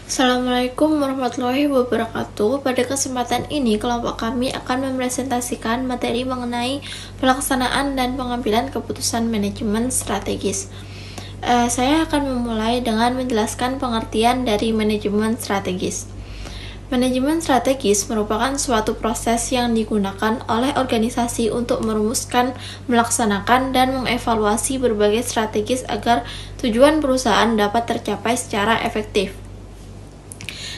Assalamualaikum warahmatullahi wabarakatuh. Pada kesempatan ini, kelompok kami akan mempresentasikan materi mengenai pelaksanaan dan pengambilan keputusan manajemen strategis. Saya akan memulai dengan menjelaskan pengertian dari manajemen strategis. Manajemen strategis merupakan suatu proses yang digunakan oleh organisasi untuk merumuskan, melaksanakan, dan mengevaluasi berbagai strategis agar tujuan perusahaan dapat tercapai secara efektif.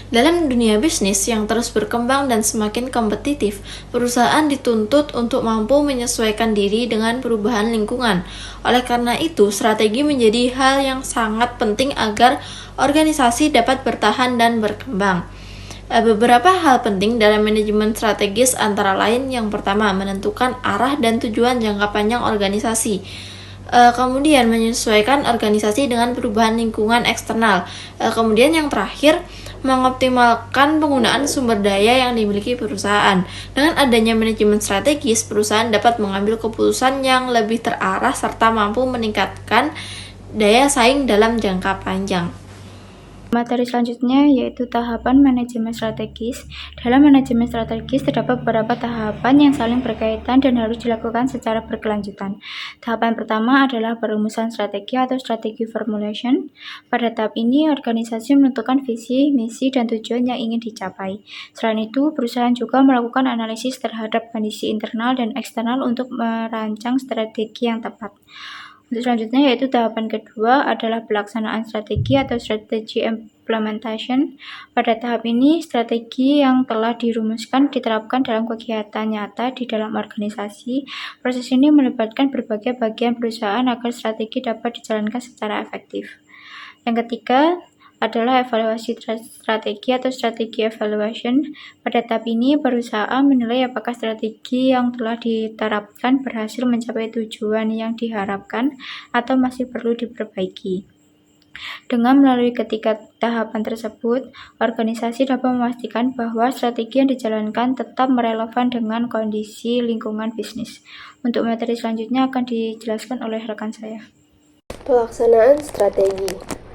Dalam dunia bisnis yang terus berkembang dan semakin kompetitif, perusahaan dituntut untuk mampu menyesuaikan diri dengan perubahan lingkungan. Oleh karena itu, strategi menjadi hal yang sangat penting agar organisasi dapat bertahan dan berkembang. Beberapa hal penting dalam manajemen strategis antara lain yang pertama, menentukan arah dan tujuan jangka panjang organisasi. Kemudian menyesuaikan organisasi dengan perubahan lingkungan eksternal. Kemudian yang terakhir, mengoptimalkan penggunaan sumber daya yang dimiliki perusahaan. Dengan adanya manajemen strategis, perusahaan dapat mengambil keputusan yang lebih terarah serta mampu meningkatkan daya saing dalam jangka panjang. Materi selanjutnya yaitu tahapan manajemen strategis. Dalam manajemen strategis terdapat beberapa tahapan yang saling berkaitan dan harus dilakukan secara berkelanjutan. Tahapan pertama adalah perumusan strategi atau strategi formulation. Pada tahap ini, organisasi menentukan visi, misi, dan tujuan yang ingin dicapai. Selain itu, perusahaan juga melakukan analisis terhadap kondisi internal dan eksternal untuk merancang strategi yang tepat. Untuk selanjutnya yaitu tahapan kedua adalah pelaksanaan strategi atau strategi implementation. Pada tahap ini, strategi yang telah dirumuskan diterapkan dalam kegiatan nyata di dalam organisasi. Proses ini melibatkan berbagai bagian perusahaan agar strategi dapat dijalankan secara efektif. Yang ketiga adalah evaluasi strategi atau strategi evaluation. Pada tahap ini, perusahaan menilai apakah strategi yang telah diterapkan berhasil mencapai tujuan yang diharapkan atau masih perlu diperbaiki. Dengan melalui ketiga tahapan tersebut, organisasi dapat memastikan bahwa strategi yang dijalankan tetap relevan dengan kondisi lingkungan bisnis. Untuk materi selanjutnya akan dijelaskan oleh rekan saya.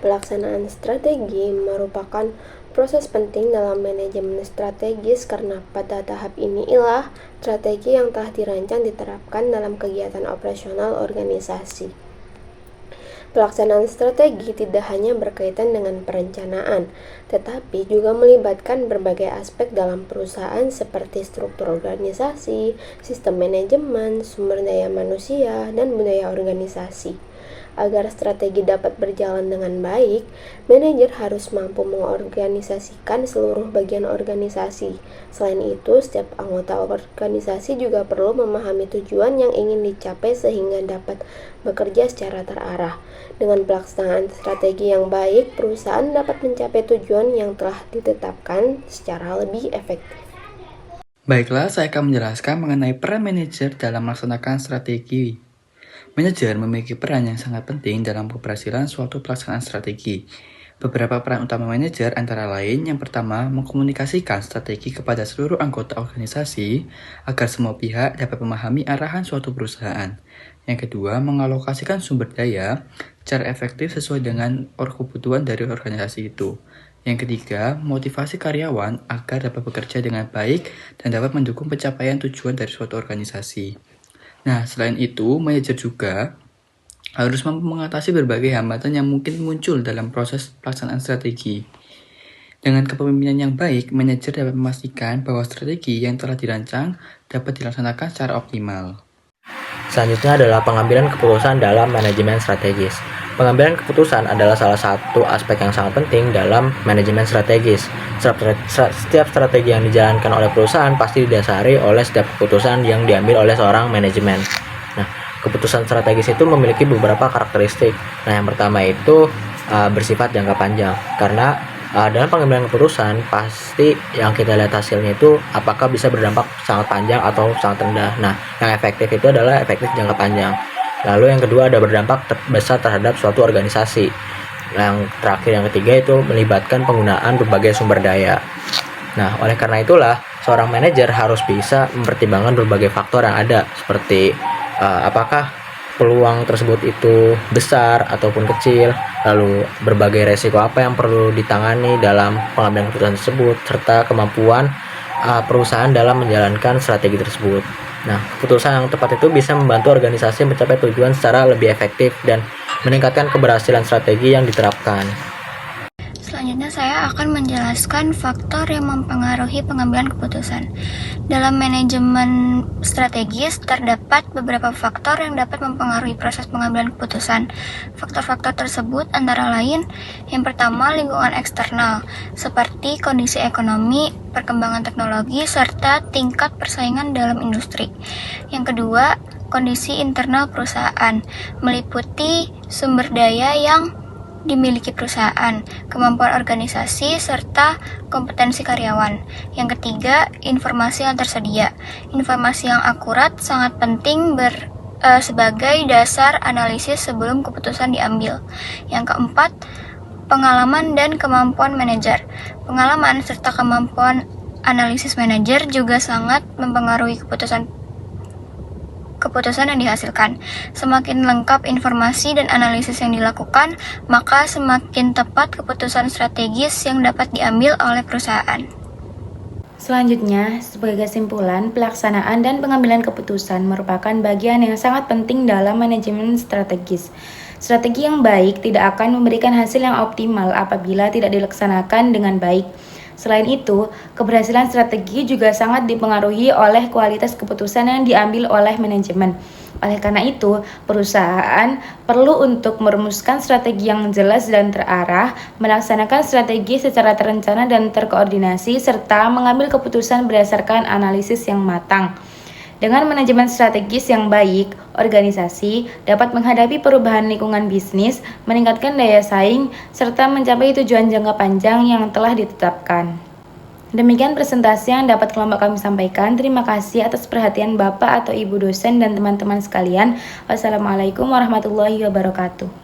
Pelaksanaan strategi merupakan proses penting dalam manajemen strategis karena pada tahap ini ialah strategi yang telah dirancang diterapkan dalam kegiatan operasional organisasi. Pelaksanaan strategi tidak hanya berkaitan dengan perencanaan, tetapi juga melibatkan berbagai aspek dalam perusahaan seperti struktur organisasi, sistem manajemen, sumber daya manusia, dan budaya organisasi. Agar strategi dapat berjalan dengan baik, manajer harus mampu mengorganisasikan seluruh bagian organisasi. Selain itu, setiap anggota organisasi juga perlu memahami tujuan yang ingin dicapai sehingga dapat bekerja secara terarah. Dengan pelaksanaan strategi yang baik, perusahaan dapat mencapai tujuan yang telah ditetapkan secara lebih efektif. Baiklah, saya akan menjelaskan mengenai peran manajer dalam melaksanakan strategi. Manajer memiliki peran yang sangat penting dalam keberhasilan suatu pelaksanaan strategi. Beberapa peran utama manajer antara lain, yang pertama, mengkomunikasikan strategi kepada seluruh anggota organisasi agar semua pihak dapat memahami arahan suatu perusahaan. Yang kedua, mengalokasikan sumber daya secara efektif sesuai dengan kebutuhan dari organisasi itu. Yang ketiga, motivasi karyawan agar dapat bekerja dengan baik dan dapat mendukung pencapaian tujuan dari suatu organisasi. Nah, selain itu, manajer juga harus mampu mengatasi berbagai hambatan yang mungkin muncul dalam proses pelaksanaan strategi. Dengan kepemimpinan yang baik, manajer dapat memastikan bahwa strategi yang telah dirancang dapat dilaksanakan secara optimal. Selanjutnya adalah pengambilan keputusan dalam manajemen strategis. Pengambilan keputusan adalah salah satu aspek yang sangat penting dalam manajemen strategis. Setiap strategi yang dijalankan oleh perusahaan pasti didasari oleh setiap keputusan yang diambil oleh seorang manajemen. Nah, keputusan strategis itu memiliki beberapa karakteristik. Nah, yang pertama itu bersifat jangka panjang. Karena dalam pengambilan keputusan pasti yang kita lihat hasilnya itu apakah bisa berdampak sangat panjang atau sangat rendah. Nah, yang efektif itu adalah efektif jangka panjang. Lalu yang kedua ada berdampak besar terhadap suatu organisasi. Yang terakhir, yang ketiga itu melibatkan penggunaan berbagai sumber daya. Nah, oleh karena itulah seorang manajer harus bisa mempertimbangkan berbagai faktor yang ada seperti apakah peluang tersebut itu besar ataupun kecil, lalu berbagai resiko apa yang perlu ditangani dalam pengambilan keputusan tersebut, serta kemampuan perusahaan dalam menjalankan strategi tersebut. Nah, keputusan yang tepat itu bisa membantu organisasi mencapai tujuan secara lebih efektif dan meningkatkan keberhasilan strategi yang diterapkan. Selanjutnya saya akan menjelaskan faktor yang mempengaruhi pengambilan keputusan. Dalam manajemen strategis terdapat beberapa faktor yang dapat mempengaruhi proses pengambilan keputusan. Faktor-faktor tersebut antara lain, yang pertama lingkungan eksternal, seperti kondisi ekonomi, perkembangan teknologi, serta tingkat persaingan dalam industri. Yang kedua, kondisi internal perusahaan, meliputi sumber daya yang dimiliki perusahaan, kemampuan organisasi, serta kompetensi karyawan. Yang ketiga, informasi yang tersedia. Informasi yang akurat sangat penting sebagai dasar analisis sebelum keputusan diambil. Yang keempat, pengalaman dan kemampuan manajer. Pengalaman serta kemampuan analisis manajer juga sangat mempengaruhi keputusan yang dihasilkan. Semakin lengkap informasi dan analisis yang dilakukan, maka semakin tepat keputusan strategis yang dapat diambil oleh perusahaan. Selanjutnya, sebagai kesimpulan, pelaksanaan dan pengambilan keputusan merupakan bagian yang sangat penting dalam manajemen strategis. Strategi yang baik tidak akan memberikan hasil yang optimal apabila tidak dilaksanakan dengan baik. Selain itu, keberhasilan strategi juga sangat dipengaruhi oleh kualitas keputusan yang diambil oleh manajemen. Oleh karena itu, perusahaan perlu untuk merumuskan strategi yang jelas dan terarah, melaksanakan strategi secara terencana dan terkoordinasi, serta mengambil keputusan berdasarkan analisis yang matang. Dengan manajemen strategis yang baik, organisasi dapat menghadapi perubahan lingkungan bisnis, meningkatkan daya saing, serta mencapai tujuan jangka panjang yang telah ditetapkan. Demikian presentasi yang dapat kelompok kami sampaikan. Terima kasih atas perhatian Bapak atau Ibu dosen dan teman-teman sekalian. Wassalamualaikum warahmatullahi wabarakatuh.